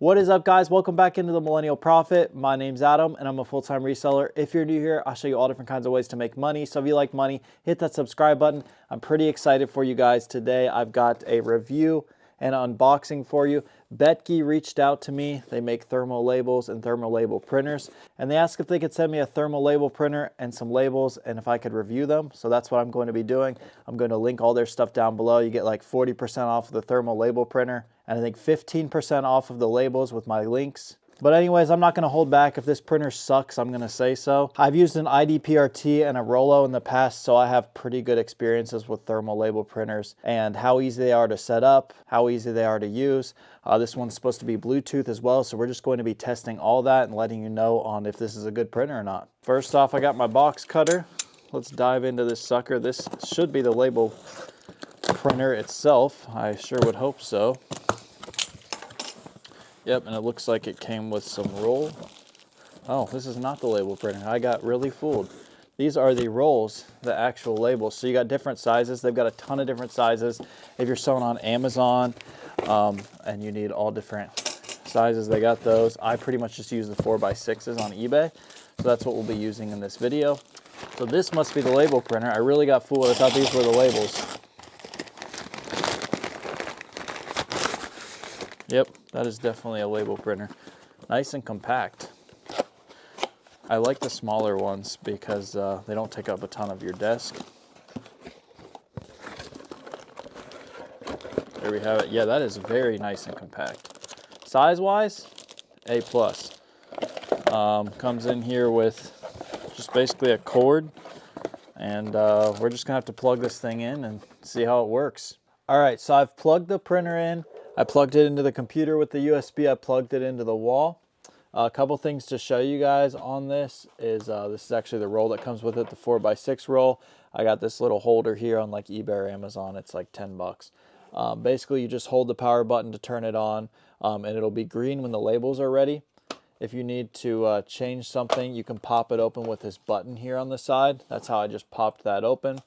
What is up, guys? Welcome back into the Millennial Profit. My name's Adam and I'm a full-time reseller. If you're new here, I'll show you all different kinds of ways to make money. So if you like money, hit that subscribe button. I'm pretty excited for you guys today. I've got a review and unboxing for you. BETCKEY reached out to me. They make thermal labels and thermal label printers, and they asked if they could send me a thermal label printer and some labels and if I could review them. So that's what I'm going to be doing. I'm going to link all their stuff down below. You get like 40% off of the thermal label printer and I think 15% off of the labels with my links. But anyways, I'm not going to hold back. If this printer sucks, I'm going to say so. I've used an IDPRT and a Rollo in the past, so I have pretty good experiences with thermal label printers and how easy they are to set up, how easy they are to use. This one's supposed to be Bluetooth as well, so we're just going to be testing all that and letting you know on if this is a good printer or not. First off, I got my box cutter. Let's dive into this sucker. This should be the label printer itself. I sure would hope so. Yep, and it looks like it came with some roll. Oh, this is not the label printer. I got really fooled. These are the rolls, the actual labels. So you got different sizes. They've got a ton of different sizes. If you're selling on Amazon and you need all different sizes, they got those. I pretty much just use the 4x6s on eBay. So that's what we'll be using in this video. So this must be the label printer. I really got fooled. I thought these were the labels. Yep, that is definitely a label printer. Nice and compact. I like the smaller ones because they don't take up a ton of your desk. There we have it. Yeah, that is very nice and compact. Size-wise, A+. Comes in here with just basically a cord, and we're just gonna have to plug this thing in and see how it works. All right, so I've plugged the printer in. I plugged it into the computer with the USB. I plugged it into the wall. A couple things to show you guys on this is actually the roll that comes with it, the 4x6 roll. I got this little holder here on like eBay or Amazon. It's like 10 bucks. Basically, you just hold the power button to turn it on, and it'll be green when the labels are ready. If you need to change something, you can pop it open with this button here on the side. That's how I just popped that open.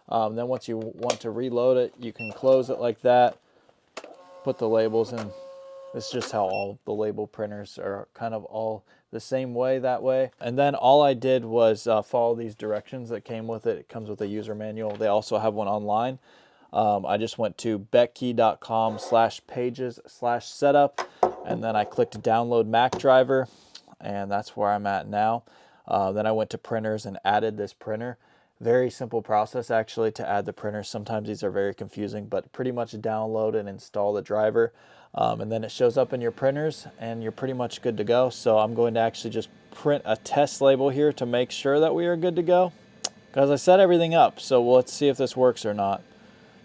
Then once you want to reload it, you can close it like that. Put the labels in. It's just how all the label printers are kind of all the same way that way. And then all I did was follow these directions that came with it. It comes with a user manual. They also have one online. I just went to betkey.com/pages/setup, and then I clicked download Mac driver, and that's where I'm at now. Then I went to printers and added this printer. Very simple process actually to add the printer. Sometimes these are very confusing, but pretty much download and install the driver. And then it shows up in your printers and you're pretty much good to go. So I'm going to actually just print a test label here to make sure that we are good to go. Because I set everything up, so let's see if this works or not.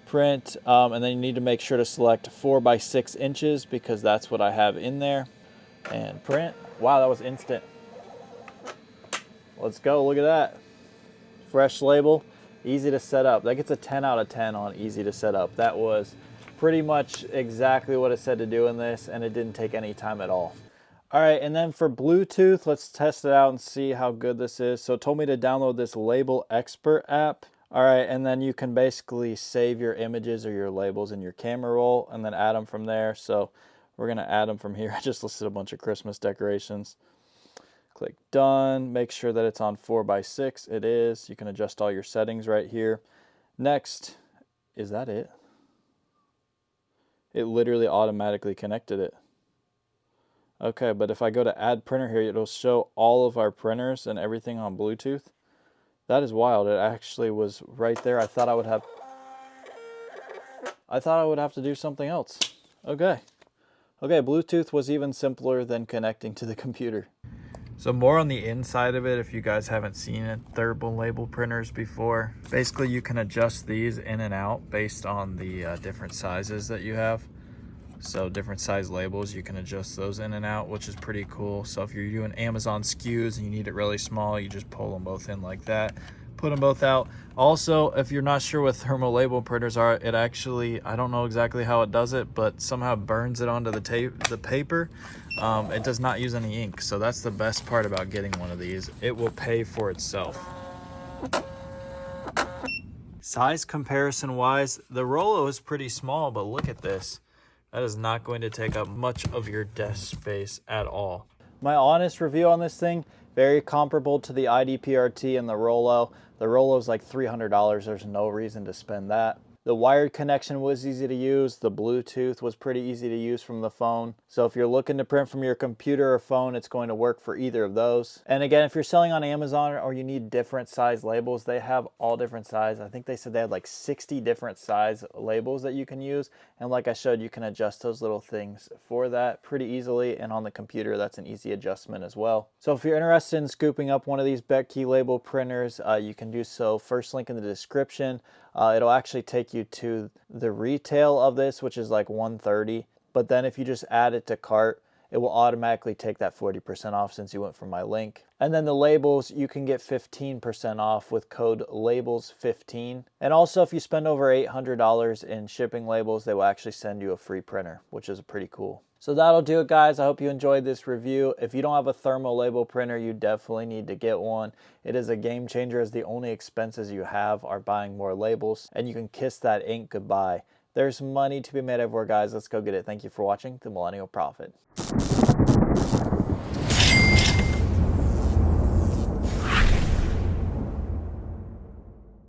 Print, and then you need to make sure to select 4x6 inches because that's what I have in there. And print. Wow, that was instant. Let's go, look at that. Fresh label, easy to set up. That gets a 10 out of 10 on easy to set up. That was pretty much exactly what it said to do in this, and it didn't take any time at all. All right, and then for Bluetooth, let's test it out and see how good this is. So it told me to download this Label Expert app. All right, and then you can basically save your images or your labels in your camera roll and then add them from there. So we're gonna add them from here. I just listed a bunch of Christmas decorations. Click done, make sure that it's on 4x6, it is. You can adjust all your settings right here. Next, is that it? It literally automatically connected it. Okay, but if I go to add printer here, it'll show all of our printers and everything on Bluetooth. That is wild, it actually was right there. I thought I would have to do something else. Okay, Bluetooth was even simpler than connecting to the computer. So more on the inside of it, if you guys haven't seen it, thermal label printers before. Basically, you can adjust these in and out based on the different sizes that you have. So different size labels, you can adjust those in and out, which is pretty cool. So if you're doing Amazon SKUs and you need it really small, you just pull them both in like that. Put them both out. Also, if you're not sure what thermal label printers are, it actually, I don't know exactly how it does it, but somehow burns it onto the paper. It does not use any ink, so that's the best part about getting one of these. It will pay for itself. Size comparison wise, the Rollo is pretty small, but look at this. That is not going to take up much of your desk space at all. My honest review on this thing, very comparable to the IDPRT and the Rollo. The Rollo is like $300. There's no reason to spend that. The wired connection was easy to use. The Bluetooth was pretty easy to use from the phone. So if you're looking to print from your computer or phone, it's going to work for either of those. And again, if you're selling on Amazon or you need different size labels, they have all different size. I think they said they had like 60 different size labels that you can use. And like I showed, you can adjust those little things for that pretty easily. And on the computer, that's an easy adjustment as well. So if you're interested in scooping up one of these BETCKEY label printers, you can do so. First link in the description. It'll actually take you to the retail of this, which is like $130. But then if you just add it to cart, it will automatically take that 40% off since you went from my link. And then the labels, you can get 15% off with code LABELS15. And also if you spend over $800 in shipping labels, they will actually send you a free printer, which is pretty cool. So that'll do it, guys. I hope you enjoyed this review. If you don't have a thermal label printer, you definitely need to get one. It is a game changer, as the only expenses you have are buying more labels, and you can kiss that ink goodbye. There's money to be made everywhere, guys. Let's go get it. Thank you for watching The Millennial Prophet.